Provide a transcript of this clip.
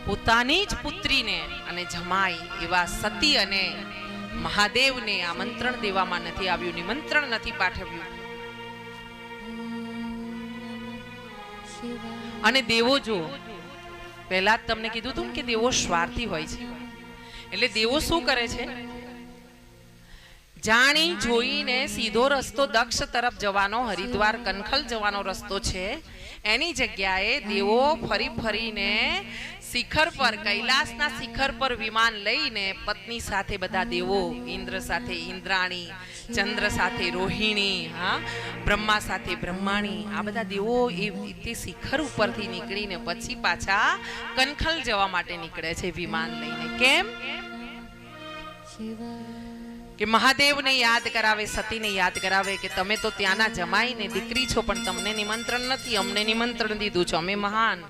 પોતાની જ પુત્રીને અને જમાઈ એવા સતી અને મહાદેવને આમંત્રણ દેવામાં નથી આવ્યું, નિમંત્રણ નથી પાઠવ્યું. અને દેવો જો પહેલા જ તમને કીધું હતું કે દેવો સ્વાર્થી હોય છે. એટલે દેવો શું કરે છે? જાણી જોઈને સીધો રસ્તો દક્ષ તરફ જવાનો, હરિદ્વાર કનખલ જવાનો રસ્તો છે, એની જગ્યાએ દેવો ફરી ફરીને શિખર પર, કૈલાસના શિખર પર વિમાન લઈને પત્ની સાથે બધા દેવો, ઇન્દ્ર સાથે ઇન્દ્રાણી, ચંદ્ર સાથે રોહિણી, હા, બ્રહ્મા સાથે બ્રહ્માણી, આ બધા દેવો તે શિખર ઉપરથી નીકળીને પછી પાછા કનખલ જવા માટે નીકળે છે વિમાન લઈને. કેમ? કે મહાદેવને યાદ કરાવે, સતીને યાદ કરાવે કે તમે તો ત્યાંના જમાઈને દીકરી છો, પણ તમને નિમંત્રણ નથી, અમને નિમંત્રણ દીધું છે, અમે મહાન.